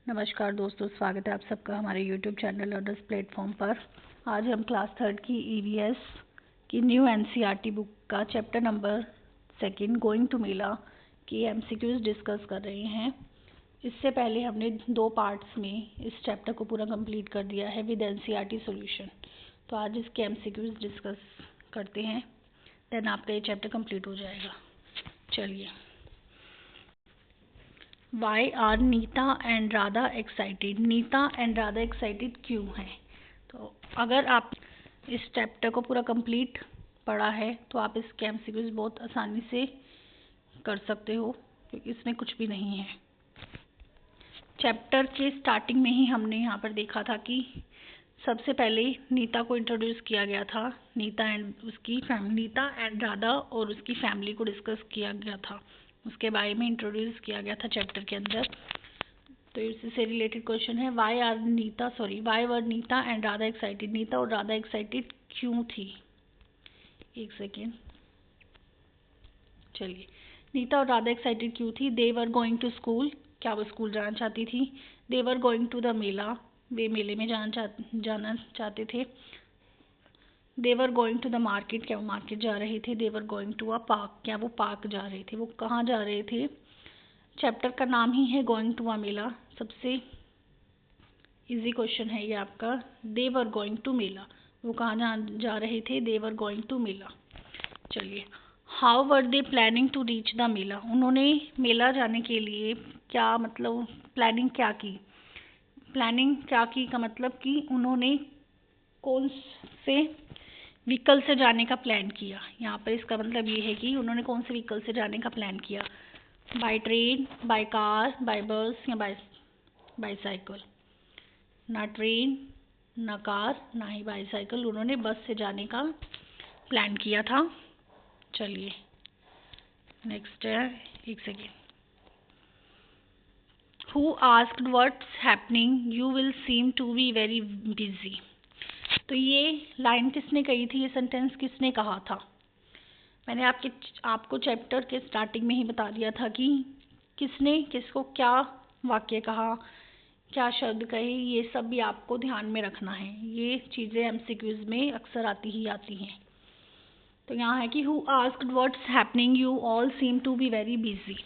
नमस्कार दोस्तों, स्वागत है आप सबका हमारे YouTube चैनल अदर्स प्लेटफॉर्म पर। आज हम क्लास 3 की EVS की न्यू NCERT बुक का चैप्टर नंबर 2 गोइंग टू मेला की MCQs डिस्कस कर रहे हैं। इससे पहले हमने 2 पार्ट्स में इस चैप्टर को पूरा कंप्लीट कर दिया है विद NCERT सॉल्यूशन। तो आज इसके MCQs डिस्कस करते हैं, देन आपका ये चैप्टर कंप्लीट हो जाएगा। चलिए, Why are Neeta and Radha excited? Neeta and Radha excited क्यों हैं? तो अगर आप इस चैप्टर को पूरा कंप्लीट पढ़ा है तो आप इसके MCQs बहुत आसानी से कर सकते हो, क्योंकि इसमें कुछ भी नहीं है। चैप्टर के स्टार्टिंग में ही हमने यहाँ पर देखा था कि सबसे पहले नीता को इंट्रोड्यूस किया गया था। नीता एंड राधा और उसकी फैमिली को डिस्कस किया गया था, उसके बारे में इंट्रोड्यूस किया गया था चैप्टर के अंदर। तो इससे रिलेटेड क्वेश्चन है, why were Neeta and Radha excited? Neeta और राधा एक्साइटेड क्यों थी? एक सेकेंड, चलिए। नीता और राधा एक्साइटेड क्यों थी? They were going to school, क्या वो स्कूल जाना चाहती थी? They were going to the mela, वे मेले में जाना चाहते थे। They were going to the market, क्या वो मार्केट जा रहे थे? They were going to a park, क्या वो पार्क जा रहे थे? वो कहाँ जा रहे थे? चैप्टर का नाम ही है गोइंग टू अ मेला, सबसे इजी क्वेश्चन है ये आपका। दे वर गोइंग टू मेला, वो कहाँ जा रहे थे? They were going to mela. चलिए, how were they planning to reach the mela? उन्होंने मेला जाने के लिए क्या मतलब प्लानिंग क्या की? प्लानिंग क्या की का मतलब कि उन्होंने कौन से व्हीकल से जाने का प्लान किया। यहाँ पर इसका मतलब ये है कि उन्होंने कौन से व्हीकल से जाने का प्लान किया। By train, by car, by bus या बाईसाइकिल? ना ट्रेन, ना कार, ना ही बाईसाइकिल, उन्होंने बस से जाने का प्लान किया था। चलिए नेक्स्ट है, एक second. Who asked what's happening? You will seem to be very busy. तो ये लाइन किसने कही थी? ये सेंटेंस किसने कहा था? मैंने आपको चैप्टर के स्टार्टिंग में ही बता दिया था कि किसने किसको क्या वाक्य कहा, क्या शब्द कहे, ये सब भी आपको ध्यान में रखना है। ये चीज़ें MCQs में अक्सर आती हैं। तो यहाँ है कि who asked what's happening? You all seem to be very busy.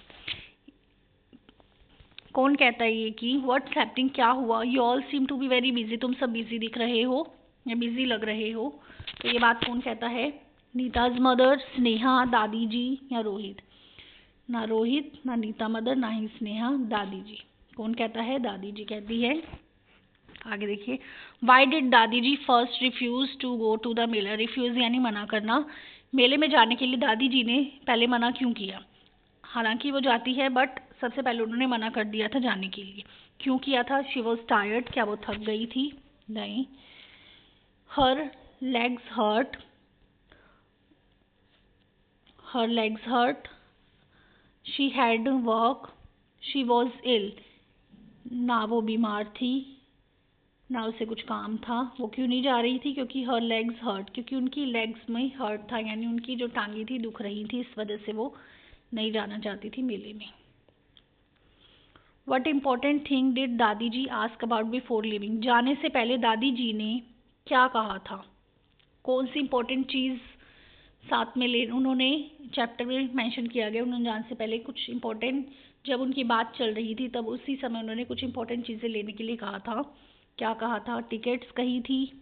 कौन कहता है ये कि व्हाट्स हैपनिंग, क्या हुआ? You all seem to be very busy, तुम सब बिजी दिख रहे हो या बिजी लग रहे हो। तो ये बात कौन कहता है? नीताज मदर, स्नेहा, दादी जी या रोहित? ना रोहित, ना नीता मदर, ना ही स्नेहा, दादी जी। कौन कहता है? दादी जी कहती है। आगे देखिए, why did dadi ji first refuse to go to the mela? Refuse यानी मना करना। मेले में जाने के लिए दादी जी ने पहले मना क्यों किया? हालांकि वो जाती है, बट सबसे पहले उन्होंने मना कर दिया था जाने के लिए। क्यों किया था? शी वॉज टायर्ड, क्या वो थक गई थी? नहीं। Her legs hurt, she had work, she was ill, ना वो बीमार थी ना उसे कुछ काम था। वो क्यों नहीं जा रही थी? क्योंकि हर लेग्स हर्ट, क्योंकि उनकी लेग्स में हर्ट था, यानी उनकी जो टांगी थी दुख रही थी, इस वजह से वो नहीं जाना चाहती थी मेले में। What important thing did dadi ji ask about before leaving? जाने से पहले दादी जी ने क्या कहा था? कौन सी इम्पोर्टेंट चीज़ साथ में ले उन्होंने चैप्टर में मेंशन किया गया। उन्होंने जाने से पहले कुछ इम्पोर्टेंट, जब उनकी बात चल रही थी तब उसी समय उन्होंने कुछ इम्पोर्टेंट चीज़ें लेने के लिए कहा था। क्या कहा था? टिकट्स कही थी,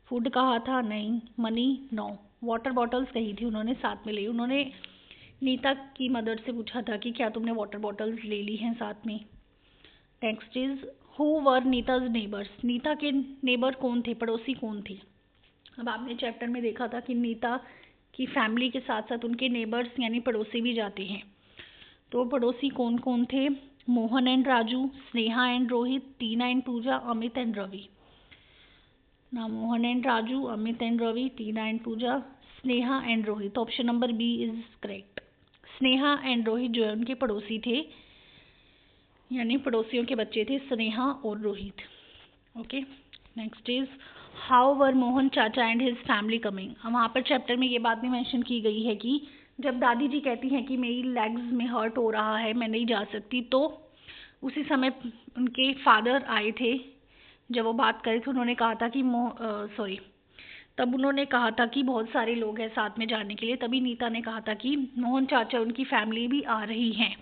फूड कहा था, नहीं, मनी, नो, वाटर बॉटल्स कही थी उन्होंने साथ में ली। उन्होंने नीता की मदर से पूछा था कि क्या तुमने वाटर बॉटल्स ले ली हैं साथ में। Next is, who were Neeta's neighbours? Neeta के नेबर कौन थे, पड़ोसी कौन थे? अब आपने चैप्टर में देखा था कि नीता की फैमिली के साथ साथ उनके नेबर्स यानी पड़ोसी भी जाते हैं। तो पड़ोसी कौन कौन थे? Mohan and Raju, Sneha and Rohit, Tina and Pooja, Amit and Ravi. ना Mohan and Raju, Amit and Ravi, Tina and Pooja, Sneha and Rohit. Option number B is correct. Sneha and Rohit जो है उनके पड़ोसी थे, यानी पड़ोसियों के बच्चे थे स्नेहा और Rohit. Okay, next is, how were Mohan chacha and his family coming? अब वहाँ पर चैप्टर में ये बात भी मेंशन की गई है कि जब दादी जी कहती हैं कि मेरी लेग्स में हर्ट हो रहा है, मैं नहीं जा सकती, तो उसी समय उनके फादर आए थे, जब वो बात करे थे उन्होंने कहा था कि तब उन्होंने कहा था कि बहुत सारे लोग हैं साथ में जाने के लिए। तभी नीता ने कहा था कि मोहन चाचा उनकी फैमिली भी आ रही हैं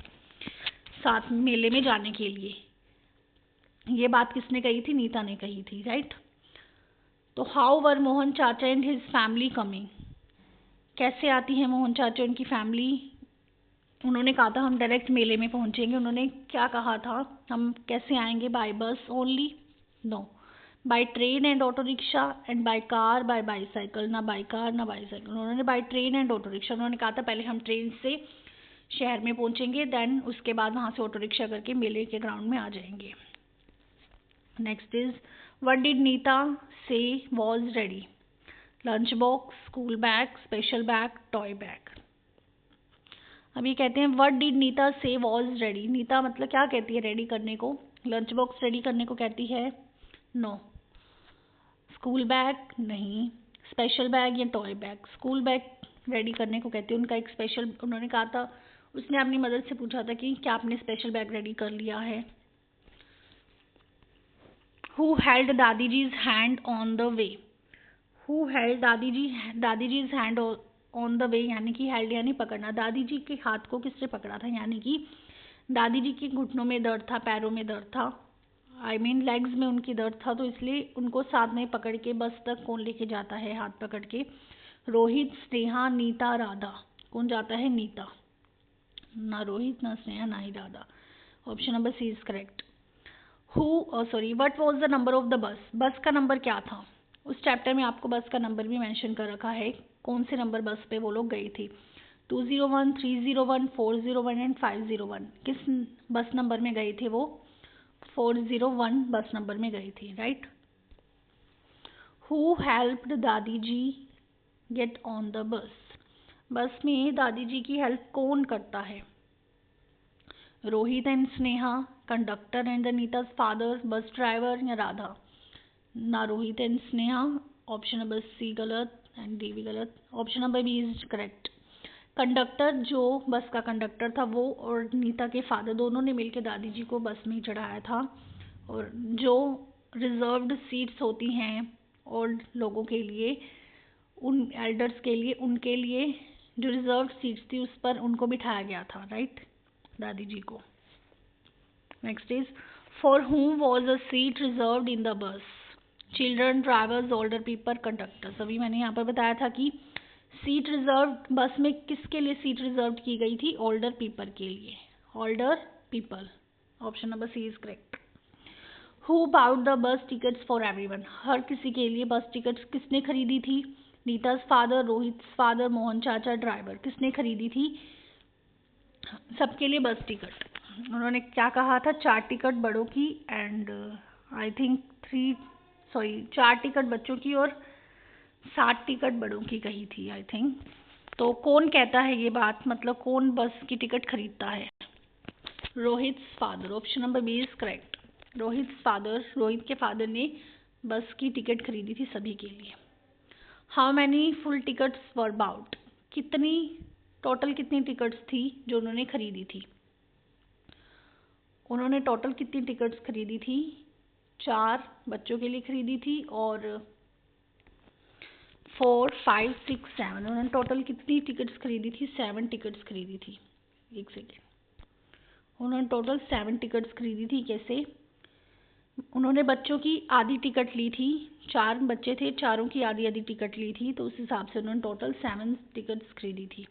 साथ मेले में जाने के लिए। ये बात किसने कही थी? नीता ने कही थी, राइट। तो how were Mohan chacha and his family coming, कैसे आती है मोहन चाचा उनकी फैमिली? उन्होंने कहा था हम डायरेक्ट मेले में पहुंचेंगे। उन्होंने क्या कहा था? हम कैसे आएंगे? By bus only? No, by train and auto rickshaw and by car, by bicycle. ना बाय कार ना बाईसाइकिल, उन्होंने by train and auto rickshaw. उन्होंने कहा था पहले हम ट्रेन से शहर में पहुंचेंगे, देन उसके बाद वहां से ऑटो रिक्शा करके मेले के ग्राउंड में आ जाएंगे। Next is what did Neeta say was ready? Lunch box, school bag, special bag, toy bag. अब ये कहते हैं what did Neeta say was ready. Nita मतलब क्या कहती है रेडी करने को? लंच बॉक्स रेडी करने को कहती है? नो। School bag? नहीं। स्पेशल बैग या toy bag? School bag ready करने को कहती है। उनका एक स्पेशल, उन्होंने कहा था, उसने अपनी मदर से पूछा था कि क्या आपने स्पेशल बैग रेडी कर लिया है? Who held Dadiji's hand on the way? Who held Dadiji's hand on the way, यानी कि हेल्ड यानी पकड़ना। दादी जी के हाथ को किससे पकड़ा था? यानी कि दादी जी के घुटनों में दर्द था, पैरों में दर्द था, आई मीन लेग्स में उनकी दर्द था, तो इसलिए उनको साथ में पकड़ के बस तक कौन लेके जाता है हाथ पकड़ के? रोहित, स्नेहा, नीता, राधा। कौन जाता है? नीता। ना रोहित, ना स्नेहा, ना ही Radha. Option number C is correct. What was the number of the bus? Bus का नंबर क्या था? उस चैप्टर में आपको बस का नंबर भी मेंशन कर रखा है, कौन से नंबर बस पे वो लोग गए थे। 201, 301, 401 एंड 501। किस बस नंबर में गए थे वो? 401 बस नंबर में गई थी, राइट। हु हेल्प्ड दादी जी get on the bus? Bus में दादी जी की हेल्प कौन करता है? Rohit and Sneha, conductor and the Neeta's father, bus driver या राधा? ना Rohit and Sneha. Option number C गलत एंड डी भी गलत। Option number B is correct. Conductor, जो बस का कंडक्टर था, वो और नीता के फादर दोनों ने मिलकर दादी जी को बस में चढ़ाया था। और जो रिजर्व्ड सीट्स होती हैं ओल्ड लोगों के लिए, उन एल्डर्स के लिए, उनके लिए जो रिजर्व्ड सीट्स थी उस पर उनको बिठाया गया था, राइट, दादी जी को। Next is for whom was a seat reserved in the bus? Children, drivers, older people, conductors. अभी मैंने यहाँ पर बताया था कि सीट रिजर्व बस में किसके लिए सीट रिजर्व की गई थी? ओल्डर पीपल के लिए। Older people. Option number C is correct. Who bought the bus tickets for everyone? हर किसी के लिए बस टिकट्स किसने खरीदी थी? Neeta's father, Rohit's father, Mohan chacha, driver. किसने खरीदी थी सबके लिए बस टिकट? उन्होंने क्या कहा था? 4 टिकट बड़ों की एंड आई थिंक 4 टिकट बच्चों की और 7 टिकट बड़ों की कही थी, आई थिंक। तो कौन कहता है ये बात, मतलब कौन बस की टिकट खरीदता है? Rohit's father. Option number B is correct. Rohit's father, Rohit के फादर ने बस की टिकट खरीदी थी सभी के लिए। How many full tickets were bought? Total कितनी टिकट्स थी जो उन्होंने खरीदी थी? उन्होंने टोटल कितनी टिकट्स खरीदी थी? 4 बच्चों के लिए खरीदी थी और 4, 5, 6, 7। उन्होंने टोटल कितनी टिकट्स खरीदी थी? 7 टिकट्स खरीदी थी। एक सेकेंड, उन्होंने टोटल 7 टिकट्स खरीदी थी। कैसे? उन्होंने बच्चों की आधी टिकट ली थी, 4 बच्चे थे, चारों की आधी आधी टिकट ली थी, तो उस हिसाब से उन्होंने टोटल 7 टिकट्स खरीदी थी।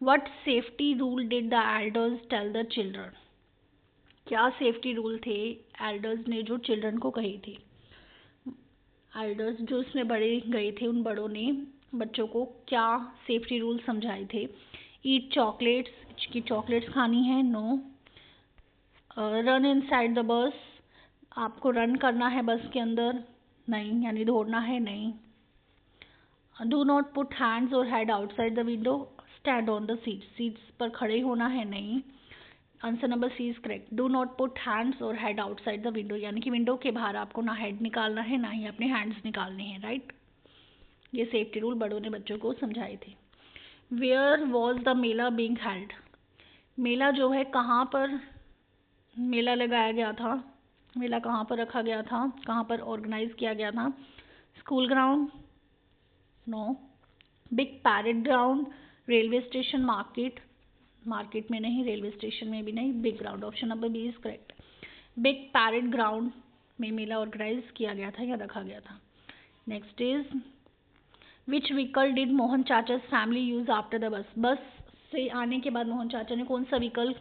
What safety rule did the elders tell the children? क्या सेफ्टी रूल थे एल्डर्स ने जो चिल्ड्रन को कही थी? एल्डर्स जो उसमें बड़े गए थे, उन बड़ों ने बच्चों को क्या सेफ्टी रूल समझाए थे? ईट चॉकलेट्स, की चॉकलेट्स खानी है, no. Run inside the bus, आपको रन करना है बस के अंदर, नहीं, यानी दौड़ना है, नहीं। डू नॉट पुट हैंड्स और head outside the window, stand on the seat, seats पर खड़े होना है, नहीं। Answer number C is correct. Do not put hands और हेड आउटसाइड द विंडो, यानी कि विंडो के बाहर आपको ना हेड निकालना है ना ही अपने हैंड्स निकालने हैं, राइट। ये सेफ्टी रूल बड़ों ने बच्चों को समझाए थे। Where was the mela being held? मेला जो है कहाँ पर मेला लगाया गया था? मेला कहाँ पर रखा गया था? कहाँ पर ऑर्गेनाइज किया गया था? School ground? No. Big parade ground, railway station, market? Market में नहीं, रेलवे स्टेशन में भी नहीं, big ground. Option number B is correct. Big parade ground में मेला ऑर्गेनाइज किया गया था या रखा गया था। Next is which vehicle did Mohan chacha's family use after the bus? Bus से आने के बाद मोहन चाचा ने कौन सा व्हीकल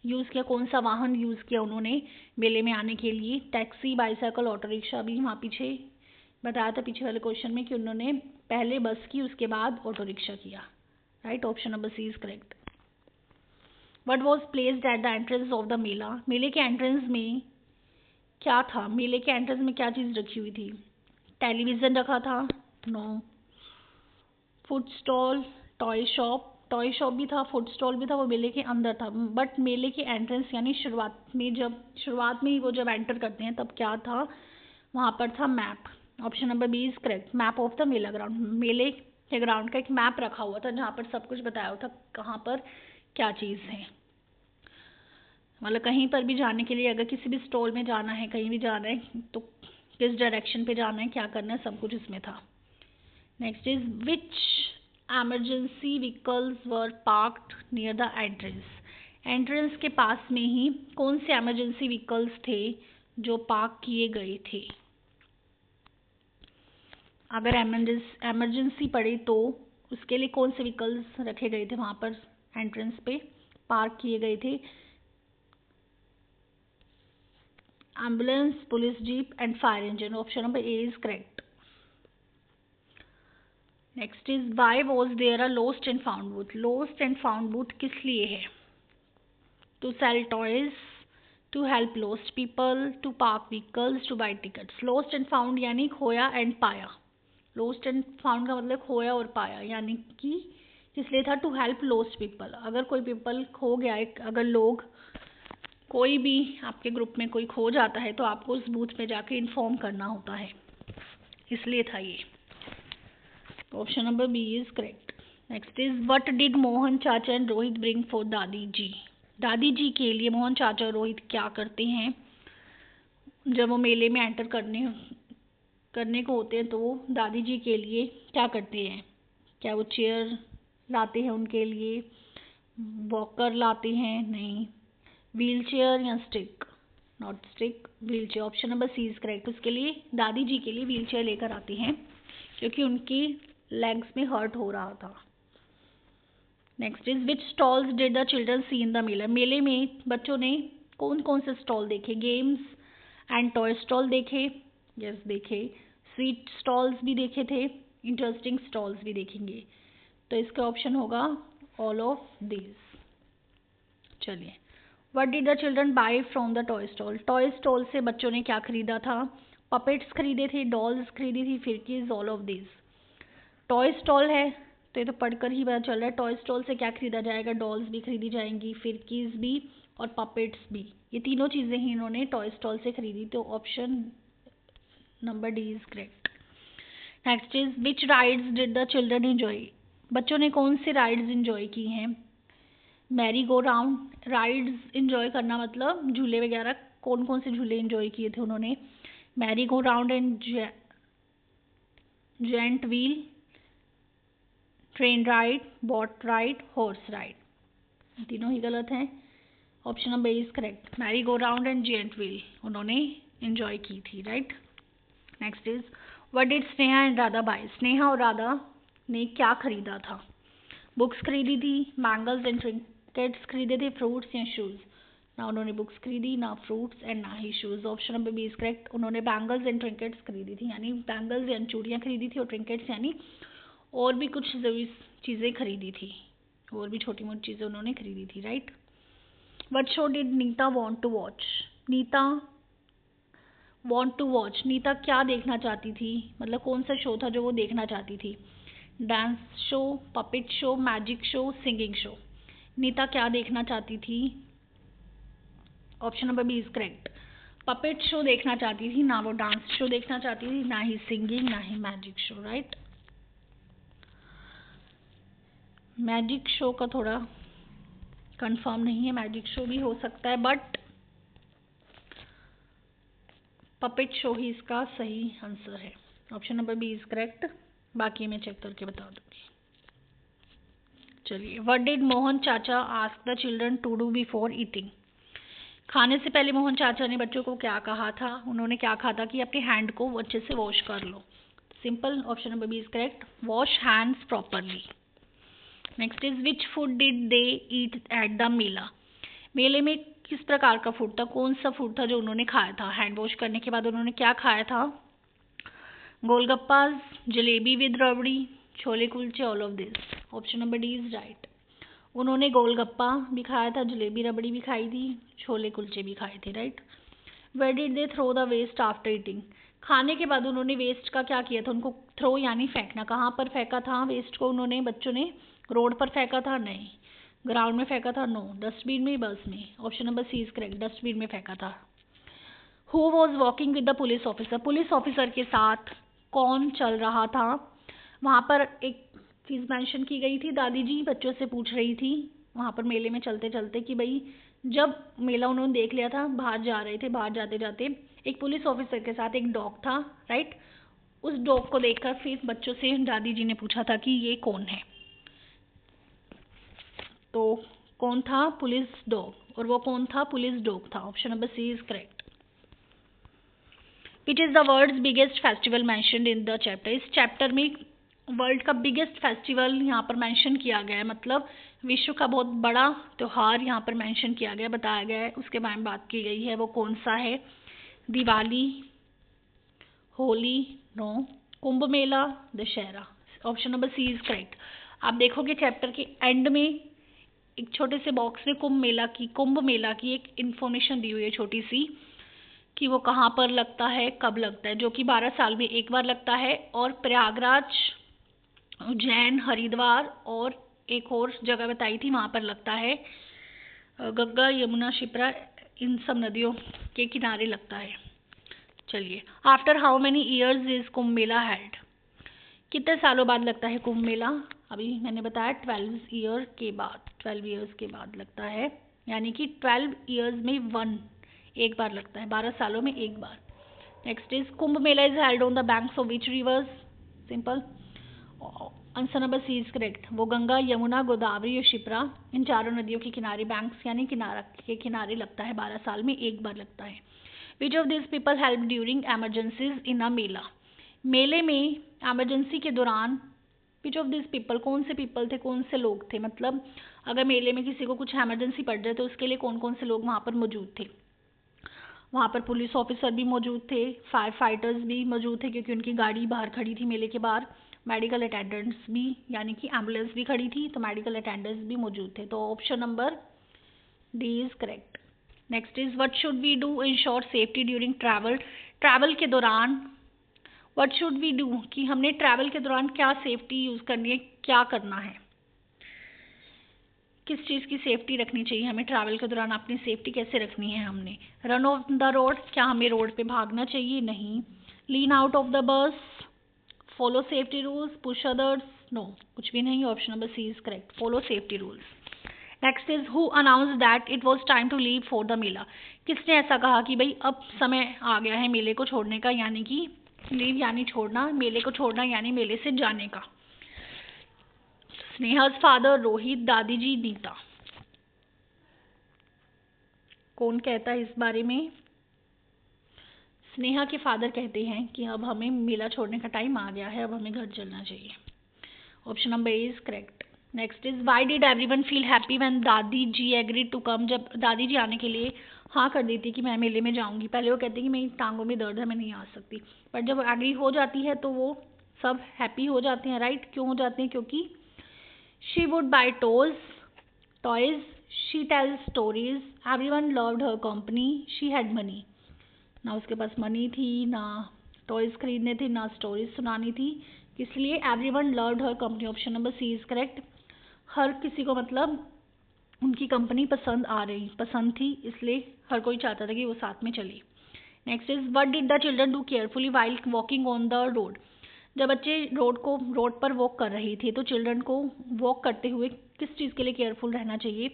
यूज किया, कौन सा वाहन यूज किया उन्होंने मेले में आने के लिए? Taxi, bicycle, auto rickshaw? भी वहाँ पीछे बताया था पीछे वाले क्वेश्चन में कि उन्होंने पहले बस की, उसके बाद ऑटो रिक्शा किया। Right, option number C is correct. What was placed at the entrance of the mela? मेले के एंट्रेंस में क्या था? मेले के एंट्रेंस में क्या चीज़ रखी हुई थी? टेलीविज़न रखा था? No. Food stall, toy shop? Toy shop भी था, फूड स्टॉल भी था, वो मेले के अंदर था। बट मेले के एंट्रेंस यानी शुरुआत में ही वो जब एंटर करते हैं तब क्या था वहाँ पर? था map. Option number B is correct. Map of the mela ground, मेले के ग्राउंड का एक मैप रखा हुआ था जहाँ पर सब कुछ बताया हुआ था कहाँ पर क्या चीज़ है। मतलब कहीं पर भी जाने के लिए, अगर किसी भी स्टॉल में जाना है, कहीं भी जाना है तो किस डायरेक्शन पे जाना है, क्या करना है, सब कुछ इसमें था। Next is which emergency vehicles were parked near the entrance? Entrance के पास में ही कौन से एमरजेंसी व्हीकल्स थे जो पार्क किए गए थे? अगर एमरजेंसी पड़े तो उसके लिए कौन से व्हीकल्स रखे गए थे वहाँ पर एंट्रेंस पे पार्क किए गए थे? Ambulance, police jeep and fire engine. Option number A is correct. Next is why was there a lost and found booth? Lost and found booth किस लिए है? To sell toys, to help lost people, to park vehicles, to buy tickets? Lost and found यानी खोया and पाया। Lost and found का मतलब खोया और पाया, यानी कि किस लिए था? To help lost people. अगर कोई पीपल खो गया है, अगर लोग कोई भी आपके ग्रुप में कोई खो जाता है तो आपको उस बूथ में जाके इन्फॉर्म करना होता है, इसलिए था ये। Option number B is correct. Next is what did Mohan chacha and Rohit bring for दादी जी? दादी जी के लिए मोहन चाचा और रोहित क्या करते हैं जब वो मेले में एंटर करने को होते हैं? तो वो दादी जी के लिए क्या करते हैं? क्या वो चेयर लाते हैं उनके लिए, वॉकर लाते हैं? नहीं। व्हील चेयर या stick? Not stick, wheel chair. Option number C is correct. उसके लिए दादी जी के लिए व्हील चेयर लेकर आते हैं क्योंकि उनकी लेग्स में हर्ट हो रहा था। Next is which stalls did the children see in the mela? मेले में बच्चों ने कौन कौन से स्टॉल देखे? गेम्स एंड टॉय स्टॉल देखे? यस देखे। स्वीट स्टॉल्स भी देखे थे, इंटरेस्टिंग स्टॉल्स भी देखेंगे, तो इसका ऑप्शन होगा ऑल ऑफ दिस। चलिए, what did the children buy from the toy stall? Toy stall से बच्चों ने क्या खरीदा था? पपेट्स खरीदे थे, डॉल्स खरीदी थी, फिरकीज? All of this. Toy stall है तो ये तो पढ़कर ही पता चल रहा है। टॉय स्टॉल से क्या खरीदा जाएगा? डॉल्स भी खरीदी जाएंगी, फिरकीज भी और पपेट्स भी। ये तीनों चीज़ें ही इन्होंने टॉय स्टॉल से खरीदी, तो option number D is correct. Next is which rides did the children enjoy? बच्चों ने कौन से राइड्स एंजॉय की हैं? Mary go round. Rides enjoy करना मतलब झूले वगैरह, कौन कौन से झूले एंजॉय किए थे उन्होंने? Merry go round and giant wheel, train ride, boat ride, horse ride. तीनों ही गलत हैं। Option number is correct. Merry go round and giant wheel उन्होंने एंजॉय की थी, right. Next is what did Sneha and Radha buy? Sneha और राधा ने क्या खरीदा था? बुक्स खरीदी थी, बैंगल्स एंड ट्रिंकेट्स खरीदे थे, फ्रूट्स या शूज? ना उन्होंने बुक्स खरीदी, ना फ्रूट्स एंड ना ही shoes. Option number B is correct. उन्होंने बैंगल्स एंड ट्रिंकेट्स खरीदी थी, यानी बैंगल्स यानी चूड़ियाँ खरीदी थी और ट्रिंकेट्स यानी और भी कुछ ज़रूरी चीज़ें खरीदी थी, और भी छोटी मोटी चीज़ें उन्होंने खरीदी थी, right. What show did Neeta want to watch? Neeta want to watch, Neeta क्या देखना चाहती थी? मतलब कौन सा शो था जो वो देखना चाहती थी? Dance show, puppet show, magic show, singing show? Neeta क्या देखना चाहती थी? Option number B is correct. Puppet show देखना चाहती थी, ना वो डांस शो देखना चाहती थी, ना ही सिंगिंग, ना ही magic show, right. Magic show का थोड़ा कंफर्म नहीं है, मैजिक शो भी हो सकता है, बट पपेट शो ही इसका सही आंसर है। Option number B is correct. बाकी मैं चेक करके बता दूंगी। चलिए, what did Mohan chacha ask the children to do before eating? खाने से पहले मोहन चाचा ने बच्चों को क्या कहा था? उन्होंने क्या कहा था कि अपने हैंड को अच्छे से वॉश कर लो। Simple, option number B is correct, wash hands properly. Next is which food did they eat at the mela? मेले में किस प्रकार का फूड था? कौन सा फूड था जो उन्होंने खाया था? हैंड वॉश करने के बाद उन्होंने क्या खाया था? Golgappas, jalebi with rabri, chole kulche, all of this. Option number D is right. उन्होंने गोलगप्पा भी खाया था, जलेबी रबड़ी भी खाई थी, छोले कुलचे भी खाए थे, right. Where did they throw the waste after eating? खाने के बाद उन्होंने वेस्ट का क्या किया था? उनको थ्रो यानी फेंकना। कहाँ पर फेंका था वेस्ट को? उन्होंने, बच्चों ने रोड पर फेंका था? नहीं। ग्राउंड में फेंका था? नो। डस्टबिन में, बस में। Option number C is correct, dustbin में फेंका था। Who was walking with the police officer? Police officer के साथ कौन चल रहा था? वहाँ पर एक चीज़ मेंशन की गई थी, दादी जी बच्चों से पूछ रही थी वहाँ पर मेले में चलते चलते कि भाई जब मेला उन्होंने देख लिया था, बाहर जा रहे थे, बाहर जाते जाते एक पुलिस ऑफिसर के साथ एक डॉग था, राइट। उस डॉग को देखकर फिर बच्चों से दादी जी ने पूछा था कि ये कौन है। तो कौन था? Police dog. और वो कौन था? पुलिस डॉग था। Option number C is correct. Which is the world's biggest festival mentioned in the chapter? इस चैप्टर में वर्ल्ड का बिगेस्ट फेस्टिवल यहाँ पर मेंशन किया गया है, मतलब विश्व का बहुत बड़ा त्योहार यहाँ पर मेंशन किया गया, बताया गया है, उसके बारे में बात की गई है। वो कौन सा है? Diwali, Holi, no, Kumbh Mela, Dussehra. Option number C is correct. आप देखोगे चैप्टर के एंड में एक छोटे से बॉक्स में कुंभ मेला की एक इंफॉर्मेशन दी हुई है छोटी सी, कि वो कहाँ पर लगता है, कब लगता है, जो कि 12 साल में एक बार लगता है। और प्रयागराज, उज्जैन, हरिद्वार और एक और जगह बताई थी वहाँ पर लगता है। गंगा, यमुना, शिप्रा, इन सब नदियों के किनारे लगता है। चलिए, after how many years is Kumbh Mela held? कितने सालों बाद लगता है कुंभ मेला? अभी मैंने बताया 12 ईयर्स के बाद लगता है, यानी कि 12 ईयर्स में एक बार लगता है, 12 सालों में एक बार। Next is Kumbh Mela is held on the banks of which rivers? Simple, answer number C is correct. वो गंगा, यमुना, गोदावरी और शिप्रा, इन चारों नदियों के किनारे, बैंक्स यानी किनारा के किनारे लगता है, 12 साल में एक बार लगता है। Which of this people help during emergencies in a mela? मेले में एमरजेंसी के दौरान विच ऑफ दिस पीपल, कौन से पीपल थे, कौन से लोग थे? मतलब अगर मेले में किसी को कुछ एमरजेंसी पड़ जाए तो उसके लिए कौन कौन से लोग वहाँ पर मौजूद थे? वहाँ पर पुलिस ऑफिसर भी मौजूद थे, फायर फाइटर्स भी मौजूद थे क्योंकि उनकी गाड़ी बाहर खड़ी थी मेले के बाहर, मेडिकल अटेंडेंट्स भी, यानी कि एम्बुलेंस भी खड़ी थी तो मेडिकल अटेंडेंट्स भी मौजूद थे। तो option number D is correct. Next is what should we do ensure safety during travel? Travel के दौरान व्हाट शुड वी डू, कि हमने ट्रैवल के दौरान क्या सेफ्टी यूज़ करनी है, क्या करना है, किस चीज़ की सेफ्टी रखनी चाहिए हमें ट्रैवल के दौरान, अपनी सेफ्टी कैसे रखनी है हमने? रन ऑफ द रोड, क्या हमें रोड पे भागना चाहिए? नहीं। Lean out of the bus, follow safety rules, push others, no, कुछ भी नहीं। Option number C is correct, follow safety rules. Next is who announce that it was time to leave for the mela? किसने ऐसा कहा कि भाई अब समय आ गया है मेले को छोड़ने का, यानी कि लीव यानी छोड़ना, मेले को छोड़ना यानी मेले से जाने का? स्नेहा's फादर, रोहित, दादी जी, नीता। कौन कहता है इस बारे में? स्नेहा के फादर कहते हैं कि अब हमें मेला छोड़ने का टाइम आ गया है, अब हमें घर चलना चाहिए। Option number A is correct. Next is why did everyone feel happy when दादी जी एग्रीड टू कम? जब दादी जी आने के लिए हाँ कर देती कि मैं मेले में जाऊंगी, पहले वो कहती कि मेरी टांगों में दर्द है, मैं नहीं आ सकती, पर जब एग्री हो जाती है तो वो सब हैप्पी हो जाते हैं, राइट। क्यों हो जाते हैं? क्योंकि she would buy toys, she tells stories, everyone loved her company, she had money। ना उसके पास मनी थी, ना टॉयज खरीदने थे, ना स्टोरीज सुनानी थी, इसलिए everyone loved her company। Option number C is correct. हर किसी को मतलब उनकी कंपनी पसंद थी, इसलिए हर कोई चाहता था कि वो साथ में चले। Next is what did the children do carefully while walking on the road? जब बच्चे रोड पर वॉक कर रहे थे तो चिल्ड्रन को वॉक करते हुए किस चीज़ के लिए केयरफुल रहना चाहिए?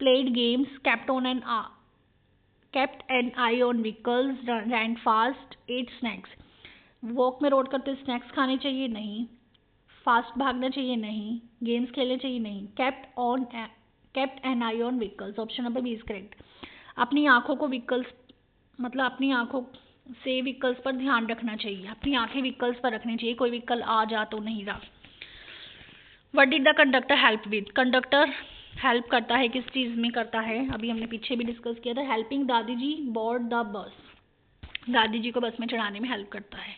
Played games, kept an eye on vehicles, ran fast, ate snacks. Walk में रोड करते स्नैक्स खाने चाहिए नहीं, फास्ट भागना चाहिए नहीं, गेम्स खेलने चाहिए नहीं. Kept an eye on vehicles, option number B is correct. अपनी आंखों को व्हीकल्स मतलब अपनी आंखों से व्हीकल्स पर ध्यान रखना चाहिए, अपनी आंखें व्हीकल्स पर रखनी चाहिए, कोई व्हीकल आ जा तो नहीं रहा. What did the conductor help with, conductor help करता है किस चीज़ में करता है, अभी हमने पीछे भी डिस्कस किया था. हेल्पिंग दादी जी बोर्ड द बस, दादी जी को बस में चढ़ाने में हेल्प करता है.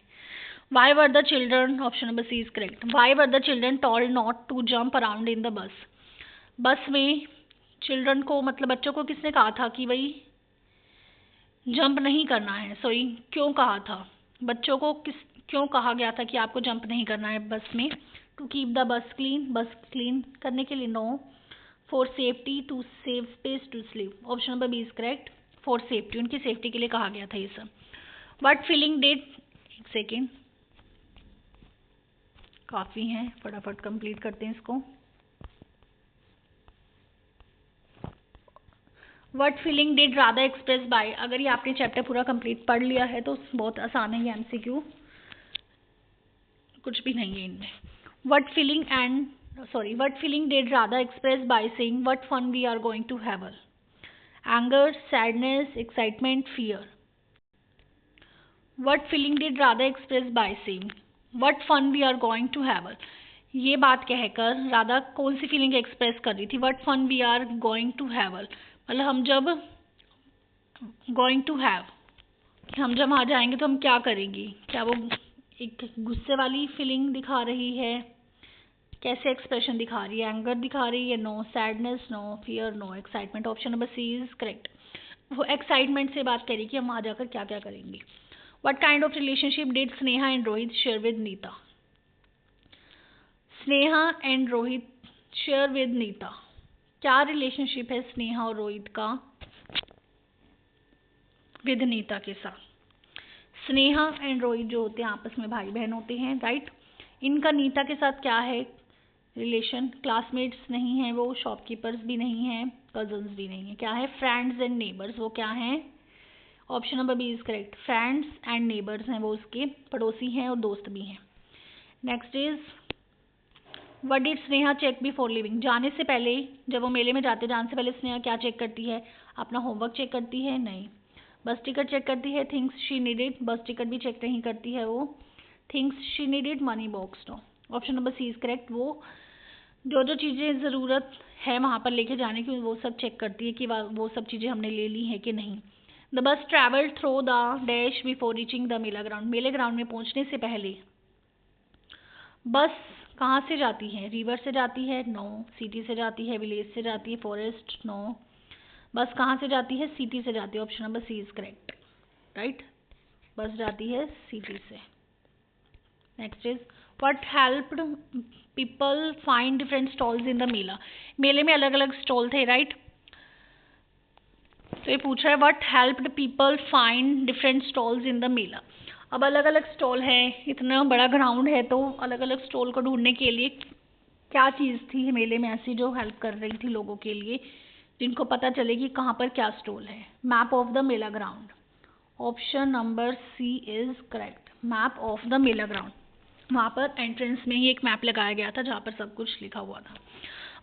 Why were the children, option number C is correct. Why were the children told not to jump around in the bus, bus में चिल्ड्रन को मतलब बच्चों को किसने कहा था कि भाई जंप नहीं करना है, सॉरी क्यों कहा था, बच्चों को क्यों कहा गया था कि आपको जंप नहीं करना है बस में. To keep the bus clean, bus clean करने के लिए. No. For safety, to save space, to sleep, option number B is correct. For safety, उनकी सेफ्टी के लिए कहा गया था ये सब. व्हाट फीलिंग डिड, एक सेकेंड काफ़ी हैं, फटाफट कंप्लीट करते हैं इसको. What feeling did Radha express by, अगर ये आपने चैप्टर पूरा कंप्लीट पढ़ लिया है तो बहुत आसान है ये एमसीक्यू, कुछ भी नहीं है इनमें. What feeling did Radha express by saying what fun we are going to have, anger, sadness, excitement, fear. What feeling did Radha express by saying what fun we are going to have, ये बात कहकर राधा कौन सी feeling express कर रही थी. What fun we are going to have, मतलब हम जब गोइंग टू हैव, हम जब वहाँ जाएंगे तो हम क्या करेंगे, क्या वो एक गुस्से वाली फीलिंग दिखा रही है, कैसे एक्सप्रेशन दिखा रही है, एंगर दिखा रही है, no. Sadness, no. Fear, no. Excitement, option number C is correct. वो एक्साइटमेंट से बात करी कि हम वहाँ जाकर क्या क्या करेंगे. What kind of relationship did Sneha and Rohit share with Neeta, Sneha and Rohit share with Neeta, क्या रिलेशनशिप है स्नेहा और रोहित का विद नीता के साथ. स्नेहा एंड रोहित जो होते हैं आपस में भाई बहन होते हैं, राइट. इनका नीता के साथ क्या है रिलेशन, क्लासमेट्स नहीं है वो, शॉपकीपर्स भी नहीं है, कजन्स भी नहीं है, क्या है फ्रेंड्स एंड नेबर्स, वो क्या है, option number B is correct. Friends and neighbours हैं, वो उसके पड़ोसी हैं और दोस्त भी हैं. Next is what did Sneha check before leaving, जाने से पहले जब वो मेले में जाते जाने से पहले स्नेहा क्या चेक करती है, अपना होमवर्क चेक करती है, नहीं. बस टिकट चेक करती है, things she needed, bus ticket भी चेक नहीं करती है वो, things she needed, money box, no. Option number C is correct. वो जो चीज़ें ज़रूरत है वहाँ पर लेके जाने की वो सब चेक करती है कि वो सब चीज़ें हमने ले ली हैं कि नहीं. The bus travelled through the dash before reaching the mela ground, मेले ग्राउंड में पहुँचने से पहले बस कहाँ से जाती है, रिवर से जाती है, नो. सिटी से जाती है, विलेज से जाती है, फॉरेस्ट, नो. बस कहाँ से जाती है, सिटी से जाती है, option number C is correct, right. Bus जाती है सिटी से. Next is what helped people find different stalls in the mela, मेले में अलग अलग स्टॉल थे, राइट. तो ये पूछ रहा है what helped people find different stalls in the mela. अब अलग अलग स्टॉल है, इतना बड़ा ग्राउंड है तो अलग अलग स्टॉल को ढूंढने के लिए क्या चीज़ थी मेले में ऐसी जो हेल्प कर रही थी लोगों के लिए, जिनको पता चले कि कहाँ पर क्या स्टॉल है. Map of the mela ground, option number C is correct. Map of the mela ground, वहाँ पर एंट्रेंस में ही एक मैप लगाया गया था जहाँ पर सब कुछ लिखा हुआ था.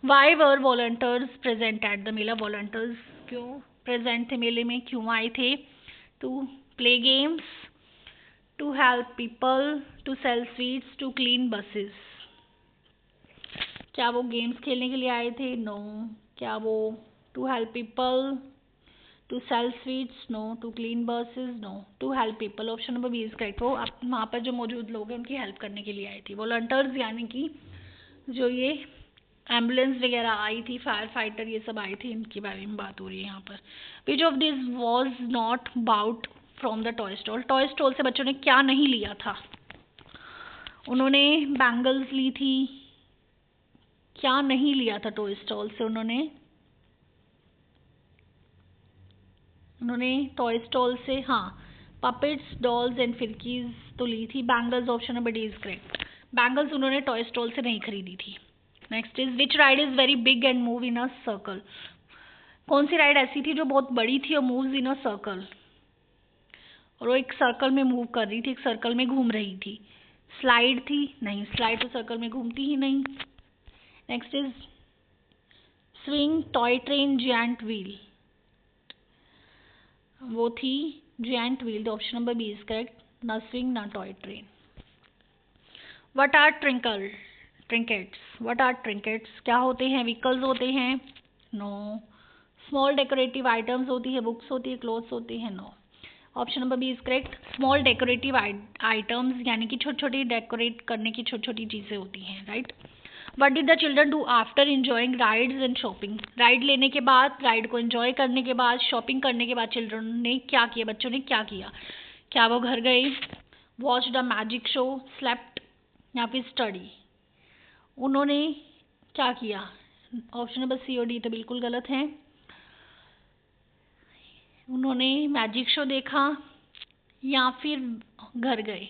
Why were volunteers present at the mela, volunteers क्यों प्रेजेंट थे मेले में, क्यों आए थे. To play games, to help people, to sell sweets, to clean buses, क्या वो गेम्स खेलने के लिए आए थे, नो. क्या वो to help people, to sell sweets, no. To clean buses, no. To help people, option number B is correct. वो वहाँ पर जो मौजूद लोग हैं उनकी हेल्प करने के लिए आए थे. वॉलंटियर्स यानी कि जो ये एम्बुलेंस वगैरह आई थी, फायर फाइटर ये सब आए थे, इनके बारे में बात हो रही है यहाँ पर. Which of this was not bought from the toy stall, toy stall से बच्चों ने क्या नहीं लिया था, उन्होंने बैंगल्स ली थी, क्या नहीं लिया था टॉय स्टॉल से, उन्होंने टॉय स्टॉल से हाँ पपेट्स, डॉल्स एंड फिरकीज तो ली थी. Bangles, option number D is correct. Bangles उन्होंने टॉय स्टॉल से नहीं खरीदी थी. Next is which ride is very big and move in a circle, कौन सी राइड ऐसी थी जो बहुत बड़ी थी और मूव्स इन अ सर्कल, और वो एक सर्कल में मूव कर रही थी, एक सर्कल में घूम रही थी? स्लाइड थी? नहीं, स्लाइड तो सर्कल में घूमती ही नहीं। Next is swing, toy train, giant wheel. वो थी जायंट व्हील, तो option number B is correct, ना स्विंग ना toy train. What are trinkets? What are trinkets? क्या होते हैं? व्हीकल्स होते हैं? नो। स्मॉल डेकोरेटिव आइटम्स होती है, बुक्स होती है, क्लोथ्स होती है? No. Option number B is correct, small decorative items, यानी कि छोटी छोटी डेकोरेट करने की छोटी छोटी चीज़ें होती हैं, right. What did the children do after enjoying rides and shopping? Ride लेने के बाद, राइड को एंजॉय करने के बाद, शॉपिंग करने के बाद चिल्ड्रन ने क्या किया, बच्चों ने क्या किया? क्या वो घर गए, watch the magic show, slept, या फिर स्टडी? उन्होंने क्या किया? ऑप्शन नंबर सी और डी तो बिल्कुल गलत है। उन्होंने मैजिक शो देखा या फिर घर गए?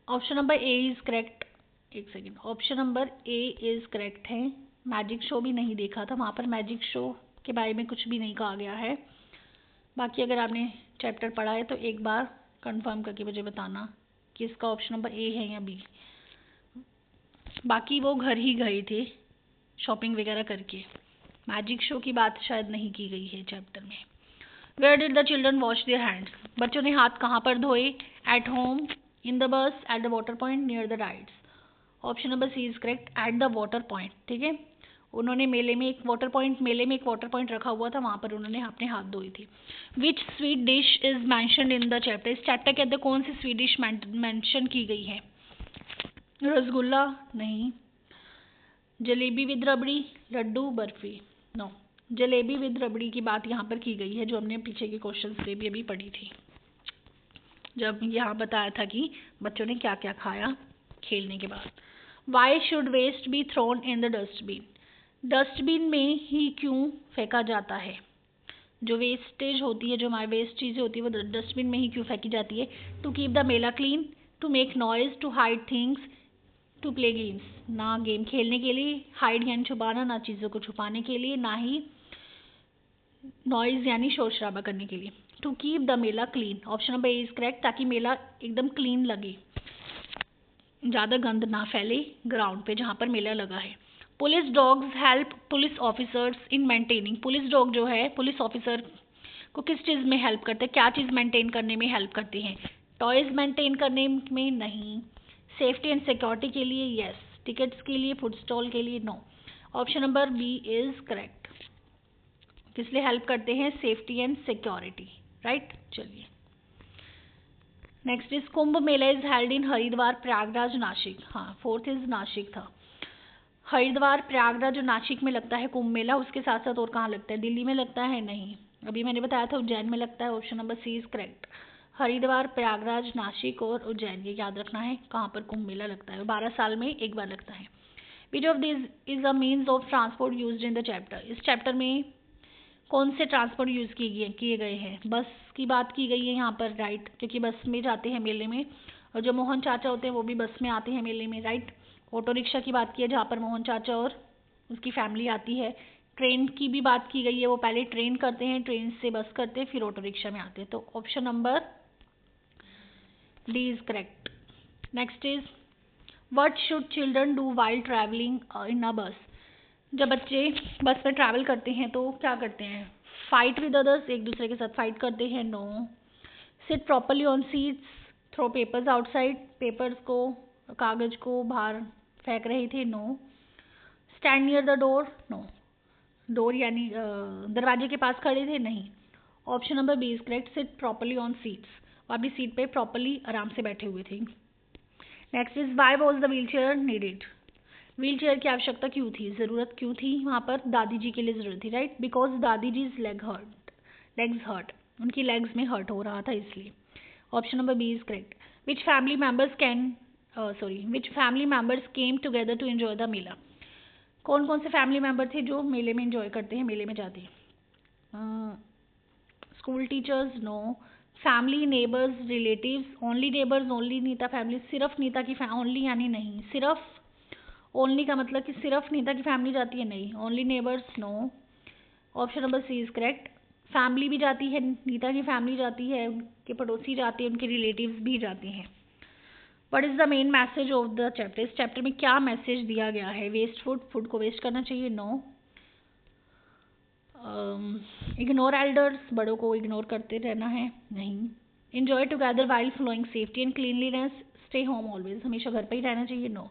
Option number A is correct. एक second, option number A is correct है। मैजिक शो भी नहीं देखा था, वहाँ पर मैजिक शो के बारे में कुछ भी नहीं कहा गया है। बाकी अगर आपने चैप्टर पढ़ा है तो एक बार कंफर्म करके मुझे बताना कि इसका ऑप्शन नंबर ए है या बी। बाकी वो घर ही गए थे शॉपिंग वगैरह करके, मैजिक शो की बात शायद नहीं की गई है चैप्टर में। Where did the children wash their hands? बच्चों ने हाथ कहाँ पर धोए? At home, in the bus, at the water point, near the rides? Option number C is correct, at the water point. ठीक है, उन्होंने मेले में एक वाटर पॉइंट रखा हुआ था, वहाँ पर उन्होंने अपने हाथ धोए थे। Which sweet dish is mentioned in the chapter? इस चैप्टर के अंदर कौन सी स्वीट डिश मैंशन की गई है? रसगुल्ला? नहीं। Jalebi with rabri, laddoo, barfi? No. Jalebi with rabri की बात यहाँ पर की गई है, जो हमने पीछे के क्वेश्चन से भी अभी पढ़ी थी, जब यहाँ बताया था कि बच्चों ने क्या क्या खाया खेलने के बाद। Why should waste be thrown in the dustbin? Dustbin में ही क्यों फेंका जाता है? जो वेस्टेज होती है, जो हमारी वेस्ट चीज़ें होती है, वो डस्टबिन में ही क्यों फेंकी जाती है? To keep the mela clean, to make noise, to hide things, to play games? ना गेम खेलने के लिए, हाइड यानी छुपाना, ना चीज़ों को छुपाने के लिए, ना ही नॉइज यानी शोर शराबा करने के लिए। To keep the mela clean, option number A is correct, ताकि मेला एकदम क्लीन लगे, ज़्यादा गंद ना फैले ग्राउंड पे जहाँ पर मेला लगा है। Police dogs help police officers in maintaining? Police dog जो है पुलिस ऑफिसर को किस चीज़ में हेल्प करते हैं? क्या चीज़ मेंटेन करने में हेल्प करते हैं? टॉयज मेंटेन करने में? नहीं। सेफ्टी एंड सिक्योरिटी के लिए? यस। टिकट्स के लिए? फूड स्टॉल के लिए? No. Option number B is correct. किस लिए हेल्प करते हैं? Safety and security, right. चलिए next is Kumbh Mela is held in Haridwar, Prayagraj, Nashik? हाँ, फोर्थ इज नासिक था। हरिद्वार, प्रयागराज और नासिक में लगता है कुंभ मेला, उसके साथ साथ और कहाँ लगता है? दिल्ली में लगता है? नहीं, अभी मैंने बताया था उज्जैन में लगता है। Option number C is correct. Haridwar, Prayagraj, Nashik और उज्जैन, ये याद रखना है कहाँ पर कुंभ मेला लगता है। 12 साल में एक बार लगता है। Which of this is a means of transport used in the chapter? इस चैप्टर में कौन से ट्रांसपोर्ट यूज़ किए गए हैं? बस की बात की गई है यहाँ पर, राइट, क्योंकि बस में जाते हैं मेले में, और जो मोहन चाचा होते हैं वो भी बस में आते हैं मेले में, राइट। ऑटो रिक्शा की बात की है जहाँ पर मोहन चाचा और उसकी फैमिली आती है। ट्रेन की भी बात की गई है, वो पहले ट्रेन करते हैं, ट्रेन से बस करते हैं, फिर ऑटो रिक्शा में आते हैं। तो option number D is correct. Next is what should children do while travelling in a bus? जब बच्चे बस में ट्रैवल करते हैं तो क्या करते हैं? फाइट विद अदर्स, एक दूसरे के साथ फाइट करते हैं? No. Sit properly on seats, throw papers outside, papers को, कागज को बाहर फेंक रहे थे? No. Stand near the door? No. Door यानी दरवाजे के पास खड़े थे? नहीं। Option number B is correct, sit properly on seats, वो अपनी सीट पे प्रॉपरली आराम से बैठे हुए थे। Next is why was the wheel chair needed? Wheel chair की आवश्यकता क्यों थी, ज़रूरत क्यों थी वहाँ पर? दादी जी के लिए ज़रूरत थी, right, because dadi ji legs hurt, उनकी लेग्स में हर्ट हो रहा था इसलिए। Option number B is correct. Which family members came together to enjoy the mela? कौन कौन से फैमिली मेम्बर थे जो मेले में एंजॉय करते हैं, मेले में जाते हैं? School teachers? No. Family, neighbours, relatives? Only neighbours, only Neeta family? सिर्फ नीता की ओनली यानी नहीं, सिर्फ ओनली का मतलब कि सिर्फ नीता की फैमिली जाती है, नहीं। Only neighbours, no. Option number C is correct. Family भी जाती है, नीता की फैमिली जाती है, उनके पड़ोसी जाते हैं, उनके रिलेटिव्स भी जाते हैं। What is the main message of the chapter, इस चैप्टर में क्या मैसेज दिया गया है? वेस्ट फूड, फूड को वेस्ट करना चाहिए, नो। इग्नोर एल्डर्स, बड़ों को इग्नोर करते रहना है, नहीं। Enjoy together while following safety and cleanliness, stay home always, हमेशा घर पे ही रहना चाहिए, no.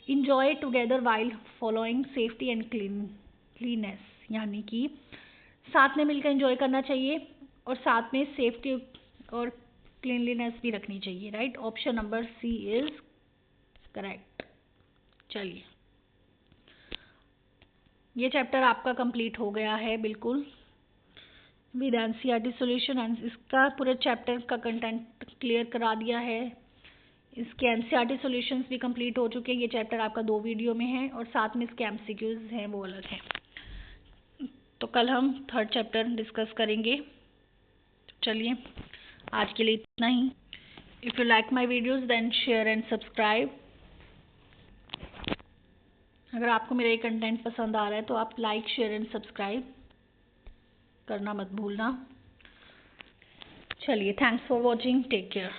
Enjoy together while following safety and cleanliness, यानी कि साथ में मिलकर एंजॉय करना चाहिए और साथ में सेफ्टी और क्लीनलीनेस भी रखनी चाहिए, right. Option number C is correct. चलिए, ये चैप्टर आपका कंप्लीट हो गया है बिल्कुल विद एनसीईआरटी सॉल्यूशन। इसका पूरे चैप्टर का कंटेंट क्लियर करा दिया है। इसके एनसीईआरटी सॉल्यूशंस भी कंप्लीट हो चुके हैं। ये चैप्टर आपका 2 वीडियो में है और साथ में इसके एमसीक्यूज हैं वो अलग हैं। तो कल हम 3rd चैप्टर डिस्कस करेंगे। चलिए, आज के लिए इतना ही। If you like my videos then share and subscribe. अगर आपको मेरा ये कंटेंट पसंद आ रहा है तो आप लाइक, शेयर एंड सब्सक्राइब करना मत भूलना। चलिए, thanks for watching, take care.